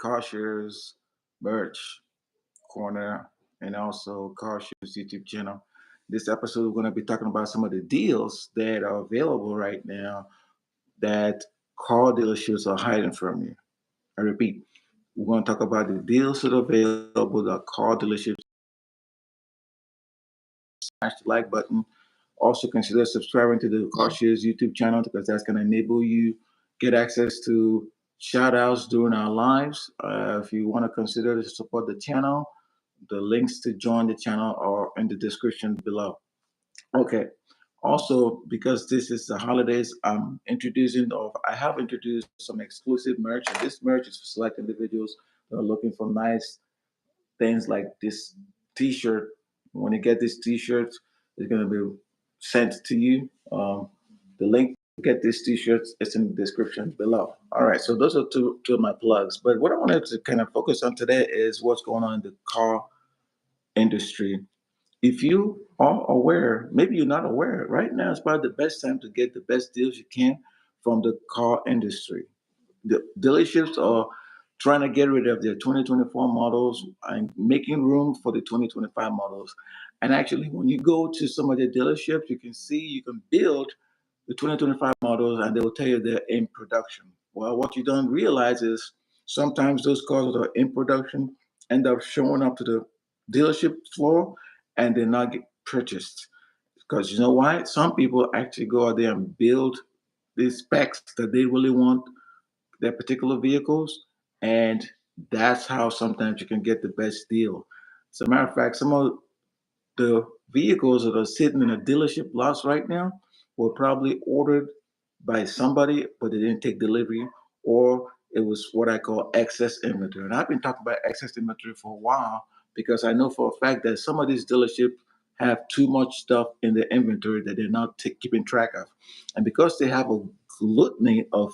Carshares merch corner and also Carshares YouTube channel. This episode, we're going to be talking about some of the deals that are available right now that car dealerships are hiding from you. I repeat, we're going to talk about the deals that are available that car dealerships. Smash the like button. Also consider subscribing to the Carshares YouTube channel because that's going to enable you get access to shout outs during our lives. If you want to consider to support the channel, the links to join the channel are in the description below. Okay. Also, because this is the holidays, I have introduced some exclusive merch, and this merch is for select individuals that are looking for nice things like this T-shirt. When you get this T-shirt, it's going to be sent to you. The link to get this T-shirt is in the description below. All right, so those are two of my plugs. But what I wanted to kind of focus on today is what's going on in the car industry. If you are aware, maybe you're not aware, right now is probably the best time to get the best deals you can from the car industry. The dealerships are trying to get rid of their 2024 models and making room for the 2025 models. And actually, when you go to some of the dealerships, you can see you can build the 2025 models and they will tell you they're in production. Well, what you don't realize is sometimes those cars that are in production end up showing up to the dealership floor and they're not get purchased. Because you know why? Some people actually go out there and build these specs that they really want their particular vehicles, and that's how sometimes you can get the best deal. As a matter of fact, some of the vehicles that are sitting in a dealership lots right now were probably ordered by somebody, but they didn't take delivery, or it was what I call excess inventory. And I've been talking about excess inventory for a while because I know for a fact that some of these dealerships have too much stuff in their inventory that they're not keeping track of. And because they have a gluttony of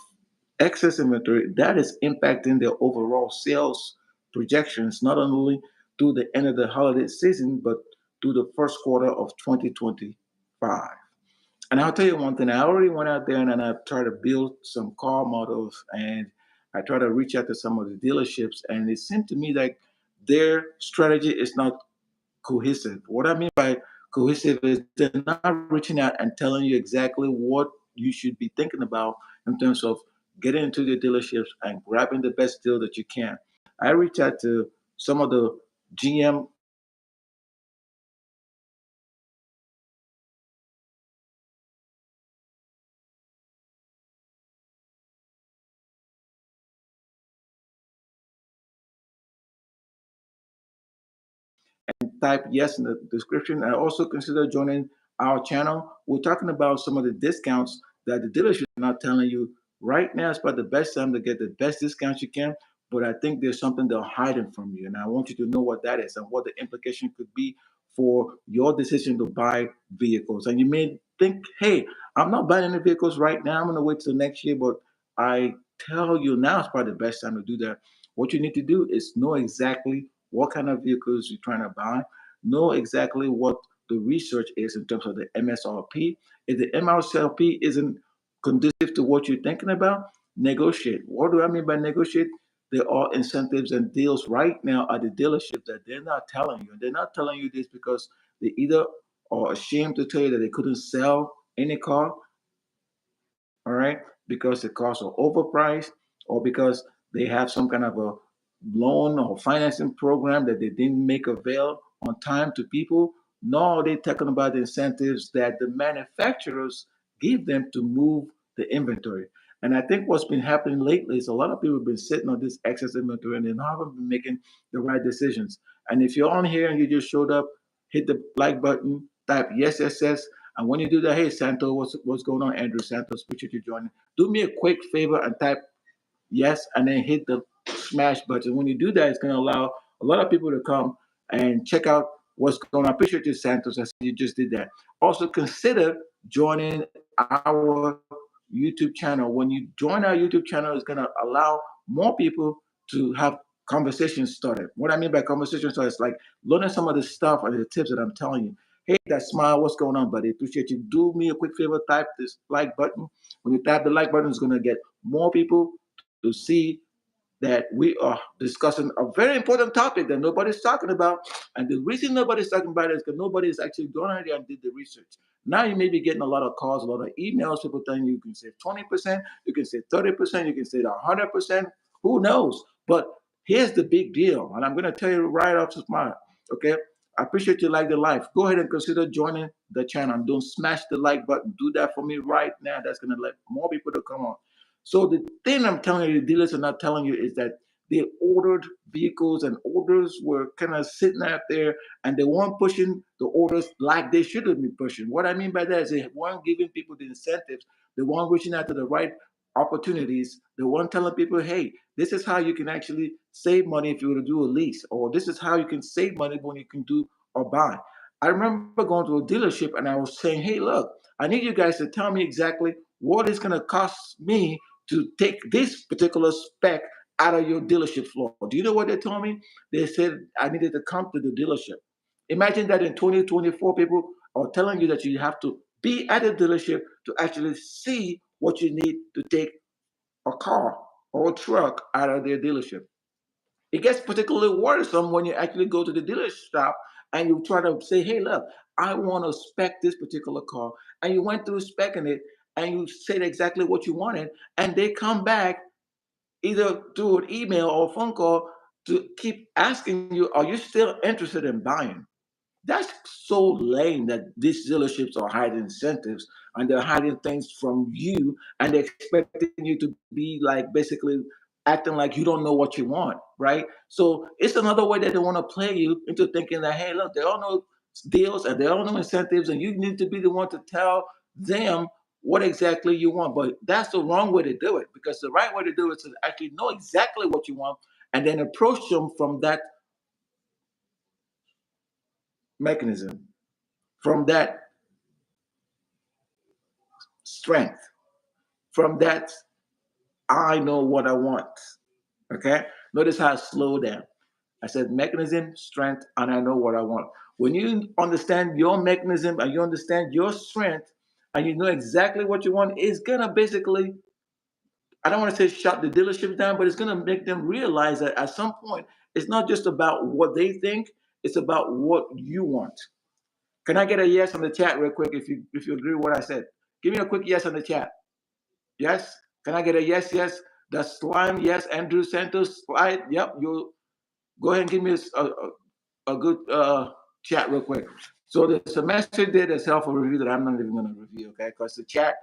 excess inventory, that is impacting their overall sales projections, not only through the end of the holiday season, but through the first quarter of 2025. And I'll tell you one thing, I already went out there and I tried to build some car models and I try to reach out to some of the dealerships, and it seemed to me like their strategy is not cohesive. What I mean by cohesive is they're not reaching out and telling you exactly what you should be thinking about in terms of getting into the dealerships and grabbing the best deal that you can. I reach out to some of the GM type yes in the description. I also consider joining our channel. We're talking about some of the discounts that the dealership is not telling you right now. It's about the best time to get the best discounts you can. But I think there's something they're hiding from you. And I want you to know what that is and what the implication could be for your decision to buy vehicles. And you may think, hey, I'm not buying any vehicles right now. I'm going to wait till next year. But I tell you now is probably the best time to do that. What you need to do is know exactly what kind of vehicles you're trying to buy, know exactly what the research is in terms of the MSRP. If the MSRP isn't conducive to what you're thinking about, negotiate. What do I mean by negotiate? There are incentives and deals right now at the dealership that they're not telling you. They're not telling you this because they either are ashamed to tell you that they couldn't sell any car, all right, because the cars are overpriced or because they have some kind of a loan or financing program that they didn't make avail on time to people. Nor are they talking about the incentives that the manufacturers give them to move the inventory. And I think what's been happening lately is a lot of people have been sitting on this excess inventory and they haven't been making the right decisions. And if you're on here and you just showed up, hit the like button, type yes, yes, yes. And when you do that, hey Santo, what's going on? Andrew Santos, appreciate you joining. Do me a quick favor and type yes, and then hit the smash button. When you do that, it's going to allow a lot of people to come and check out what's going on. I appreciate you, Santos. I see you just did that. Also, consider joining our YouTube channel. When you join our YouTube channel, it's going to allow more people to have conversations started. What I mean by conversation started is like learning some of the stuff and the tips that I'm telling you. Hey, that smile, what's going on, buddy? Appreciate you. Do me a quick favor, type this like button. When you tap the like button, it's going to get more people to see that we are discussing a very important topic that nobody's talking about. And the reason nobody's talking about it is because nobody's actually gone out there and did the research. Now you may be getting a lot of calls, a lot of emails, people telling you can save 20%, you can save 30%, you can save 100%. Who knows? But here's the big deal. And I'm going to tell you right off the spot, okay? I appreciate you like the life. Go ahead and consider joining the channel. Don't smash the like button. Do that for me right now. That's going to let more people to come on. So the thing I'm telling you, the dealers are not telling you, is that they ordered vehicles and orders were kind of sitting out there and they weren't pushing the orders like they should have been pushing. What I mean by that is they weren't giving people the incentives. They weren't reaching out to the right opportunities. They weren't telling people, hey, this is how you can actually save money if you were to do a lease, or this is how you can save money when you can do or buy. I remember going to a dealership and I was saying, hey, look, I need you guys to tell me exactly what it's going to cost me to take this particular spec out of your dealership floor. Do you know what they told me? They said I needed to come to the dealership. Imagine that in 2024, people are telling you that you have to be at a dealership to actually see what you need to take a car or a truck out of their dealership. It gets particularly worrisome when you actually go to the dealer shop and you try to say, hey, look, I want to spec this particular car. And you went through specing it and you said exactly what you wanted. And they come back either through an email or a phone call to keep asking you, are you still interested in buying? That's so lame that these dealerships are hiding incentives and they're hiding things from you and they're expecting you to be like basically acting like you don't know what you want, right? So it's another way that they want to play you into thinking that, hey, look, there are no deals and there are no incentives, and you need to be the one to tell them what exactly you want. But that's the wrong way to do it, because the right way to do it is to actually know exactly what you want and then approach them from that mechanism, from that strength, from that I know what I want. Okay? Notice how I slow down. I said mechanism, strength, and I know what I want. When you understand your mechanism and you understand your strength and you know exactly what you want, it's gonna basically, I don't want to say shut the dealership down, but it's gonna make them realize that at some point it's not just about what they think, it's about what you want. Can I get a yes on the chat real quick if you agree with what I said? Give me a quick yes on the chat. Yes? Can I get a yes, yes? The slime, yes. Andrew Santos, slide. Yep. You go ahead and give me a good chat real quick. So the semester did a self-review that I'm not even going to review, okay? Because the chat,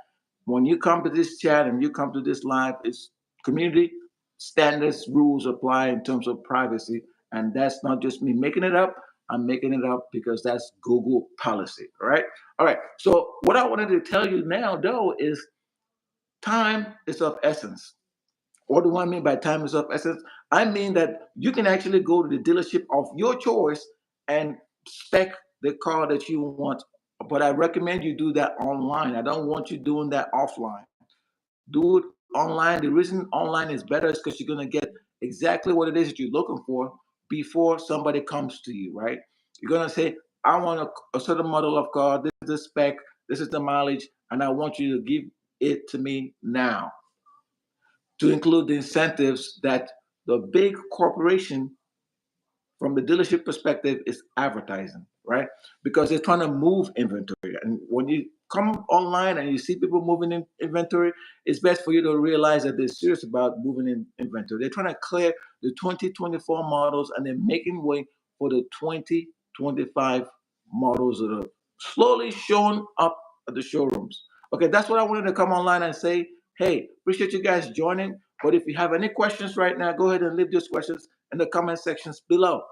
when you come to this chat and you come to this live, it's community standards rules apply in terms of privacy. And that's not just me making it up. I'm making it up because that's Google policy, all right? All right. So what I wanted to tell you now, though, is time is of essence. What do I mean by time is of essence? I mean that you can actually go to the dealership of your choice and spec the car that you want. But I recommend you do that online. I don't want you doing that offline. Do it online. The reason online is better is because you're going to get exactly what it is that you're looking for before somebody comes to you, right? You're going to say, I want a certain model of car. This is the spec. This is the mileage. And I want you to give it to me now, to include the incentives that the big corporation, from the dealership perspective, is advertising, right? Because they're trying to move inventory. And when you come online and you see people moving in inventory, it's best for you to realize that they're serious about moving in inventory. They're trying to clear the 2024 models and they're making way for the 2025 models that are slowly showing up at the showrooms. Okay, that's what I wanted to come online and say. Hey, appreciate you guys joining. But if you have any questions right now, go ahead and leave those questions in the comment sections below.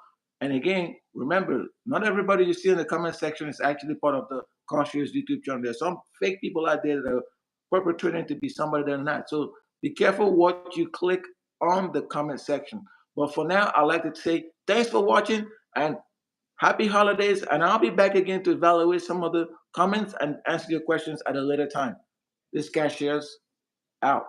And again, remember, not everybody you see in the comment section is actually part of the Carshares YouTube channel. There's some fake people out there that are perpetrating to be somebody they're not. So be careful what you click on the comment section. But for now, I'd like to say thanks for watching and happy holidays. And I'll be back again to evaluate some of the comments and answer your questions at a later time. This Carshares out.